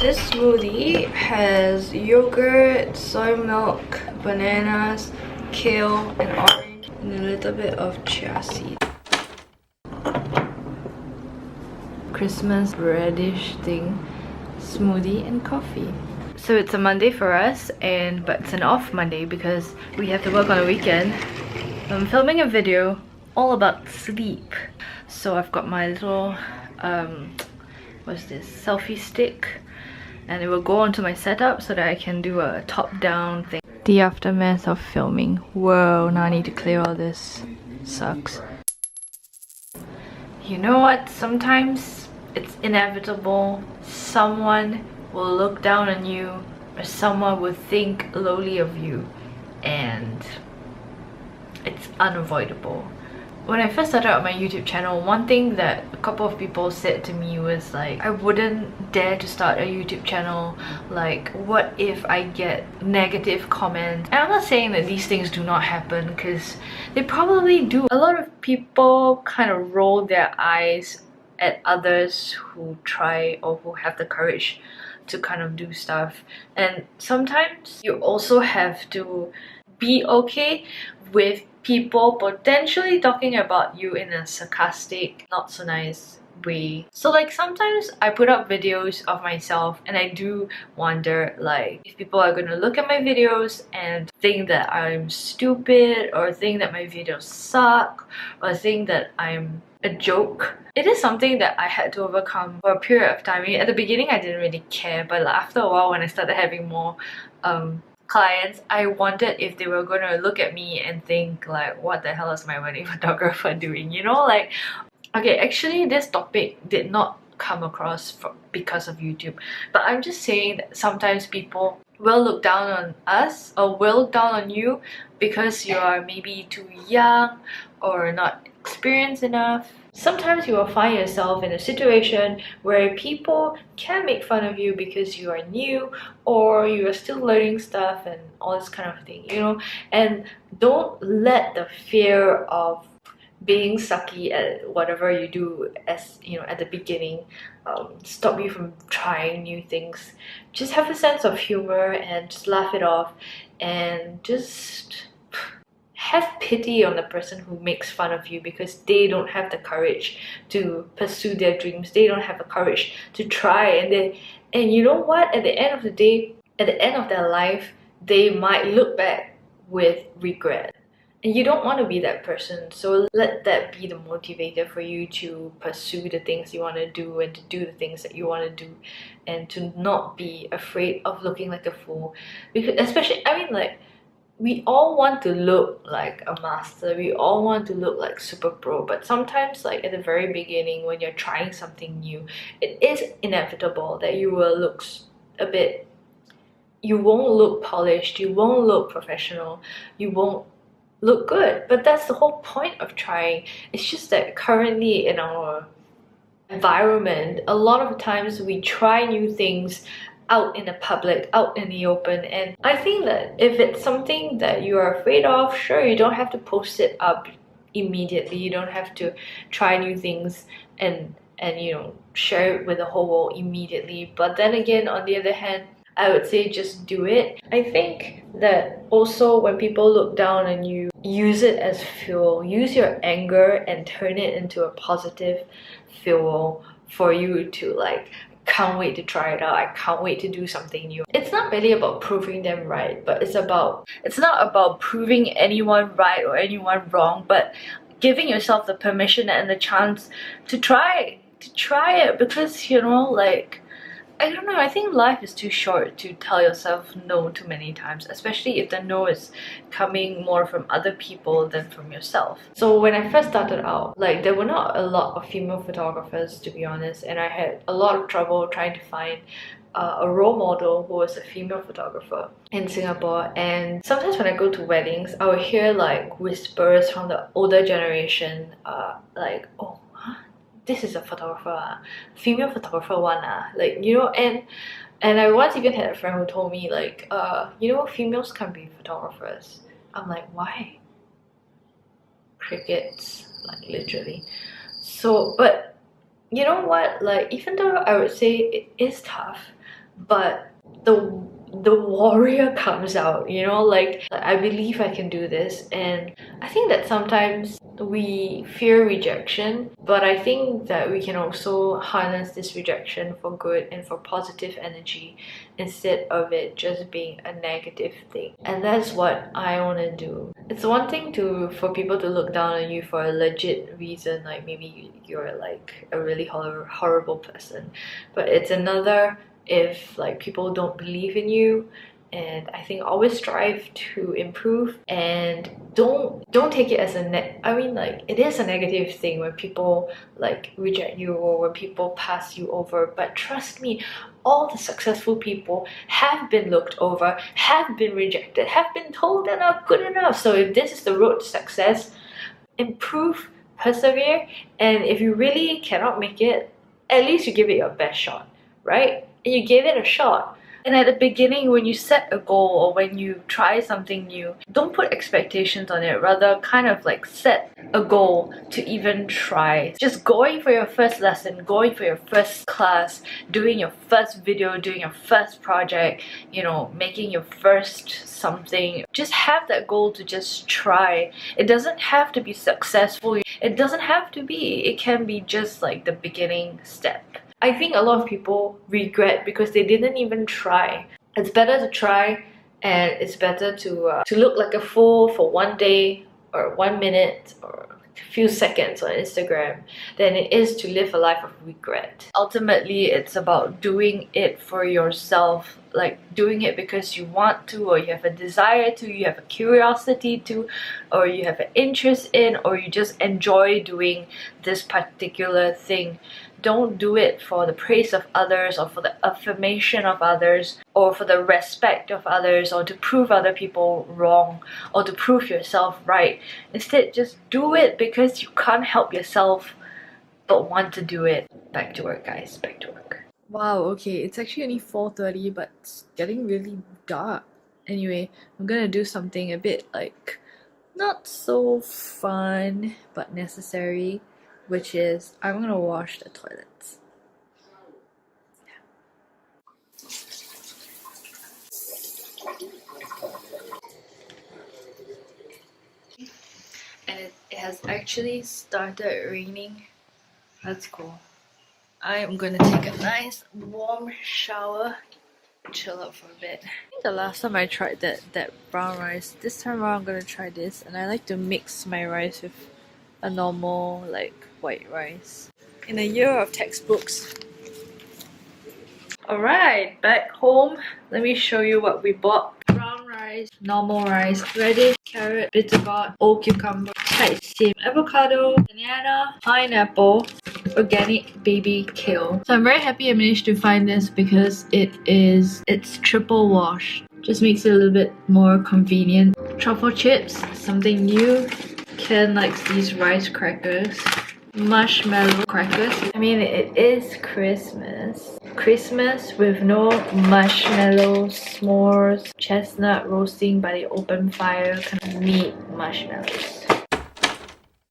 This smoothie has yogurt, soy milk, bananas, kale, and orange, and a little bit of chia seed. Christmas radish thing, smoothie and coffee. So it's a Monday for us, but it's an off Monday because we have to work on the weekend. I'm filming a video all about sleep. So I've got my little what's this, selfie stick, and it will go onto my setup so that I can do a top-down thing. The aftermath of filming. Whoa, now I need to clear all this. Sucks. You know what? Sometimes it's inevitable. Someone will look down on you, or someone will think lowly of you, and it's unavoidable. When I first started out my YouTube channel, one thing that a couple of people said to me was like, I wouldn't dare to start a YouTube channel. Like, what if I get negative comments? And I'm not saying that these things do not happen, because they probably do. A lot of people kind of roll their eyes at others who try or who have the courage to kind of do stuff. And sometimes you also have to be okay with people potentially talking about you in a sarcastic, not so nice way. So like sometimes I put up videos of myself and I do wonder like if people are gonna look at my videos and think that I'm stupid, or think that my videos suck, or think that I'm a joke. It is something that I had to overcome for a period of time. I mean, at the beginning I didn't really care, but like, after a while when I started having more clients, I wondered if they were gonna look at me and think like, what the hell is my wedding photographer doing? You know, like, okay, actually this topic did not come across because of YouTube, but I'm just saying that sometimes people will look down on us or will look down on you because you are maybe too young or not experienced enough. Sometimes you will find yourself in a situation where people can make fun of you because you are new or you are still learning stuff and all this kind of thing, you know. And don't let the fear of being sucky at whatever you do, as you know, at the beginning, stop you from trying new things. Just have a sense of humor and just laugh it off, and just have pity on the person who makes fun of you because they don't have the courage to pursue their dreams. They don't have the courage to try, and you know what, at the end of the day, at the end of their life, they might look back with regret. And you don't want to be that person, so let that be the motivator for you to pursue the things you want to do and to do the things that you want to do, and to not be afraid of looking like a fool. Because especially, I mean, like, we all want to look like a master, we all want to look like super pro, but sometimes like at the very beginning when you're trying something new, it is inevitable that you will look a bit, you won't look polished, you won't look professional, you won't look good. But that's the whole point of trying. It's just that currently in our environment, a lot of times we try new things out in the public, out in the open, and I think that if it's something that you are afraid of, sure, you don't have to post it up immediately. You don't have to try new things and you know, share it with the whole world immediately. But then again, on the other hand, I would say just do it. I think that also when people look down on you, use it as fuel. Use your anger and turn it into a positive fuel for you to like, can't wait to try it out, I can't wait to do something new. It's not really about proving them right, but it's not about proving anyone right or anyone wrong, but giving yourself the permission and the chance to try it. Because, you know, like, I don't know, I think life is too short to tell yourself no too many times, especially if the no is coming more from other people than from yourself. So when I first started out, like, there were not a lot of female photographers, to be honest, and I had a lot of trouble trying to find a role model who was a female photographer in Singapore. And sometimes when I go to weddings, I would hear like whispers from the older generation, like, oh, this is a photographer, female photographer one, like, you know. And I once even had a friend who told me like, you know, females can't be photographers. I'm like, why? Crickets, like, literally. So, but you know what, like, even though I would say it is tough, but the warrior comes out, you know, like I believe I can do this. And I think that sometimes we fear rejection, but I think that we can also harness this rejection for good and for positive energy instead of it just being a negative thing. And that's what I want to do. It's one thing for people to look down on you for a legit reason, like maybe you're like a really horrible person, but it's another if like people don't believe in you. And I think always strive to improve, and don't take it as I mean, like, it is a negative thing when people like reject you or when people pass you over, but trust me, all the successful people have been looked over, have been rejected, have been told they're not good enough. So if this is the road to success, improve, persevere, and if you really cannot make it, at least you give it your best shot, right? And you gave it a shot. And at the beginning, when you set a goal or when you try something new, don't put expectations on it. Rather, kind of like set a goal to even try. Just going for your first lesson, going for your first class, doing your first video, doing your first project, you know, making your first something. Just have that goal to just try. It doesn't have to be successful. It doesn't have to be. It can be just like the beginning step. I think a lot of people regret because they didn't even try. It's better to try, and it's better to look like a fool for one day or 1 minute or a few seconds on Instagram than it is to live a life of regret. Ultimately, it's about doing it for yourself, like doing it because you want to, or you have a desire to, you have a curiosity to, or you have an interest in, or you just enjoy doing this particular thing. Don't do it for the praise of others or for the affirmation of others or for the respect of others or to prove other people wrong or to prove yourself right. Instead, just do it because you can't help yourself but want to do it. Back to work, guys. Back to work. Wow, okay, it's actually only 4:30, but it's getting really dark. Anyway, I'm gonna do something a bit like not so fun but necessary, which is I'm gonna wash the toilets. And it has actually started raining. That's cool. I'm gonna take a nice warm shower, chill out for a bit. I think the last time I tried that brown rice, this time around I'm gonna try this, and I like to mix my rice with a normal like white rice. In a year of textbooks. Alright, back home. Let me show you what we bought. Brown rice, normal rice, radish, carrot, bitter gourd, old cucumber, sim, avocado, banana, pineapple, organic baby kale. So I'm very happy I managed to find this because it's triple washed. Just makes it a little bit more convenient. Truffle chips, something new. Ken likes these rice crackers. Marshmallow crackers. I mean, it is Christmas. Christmas with no marshmallows, s'mores, chestnut roasting by the open fire, kind of neat marshmallows.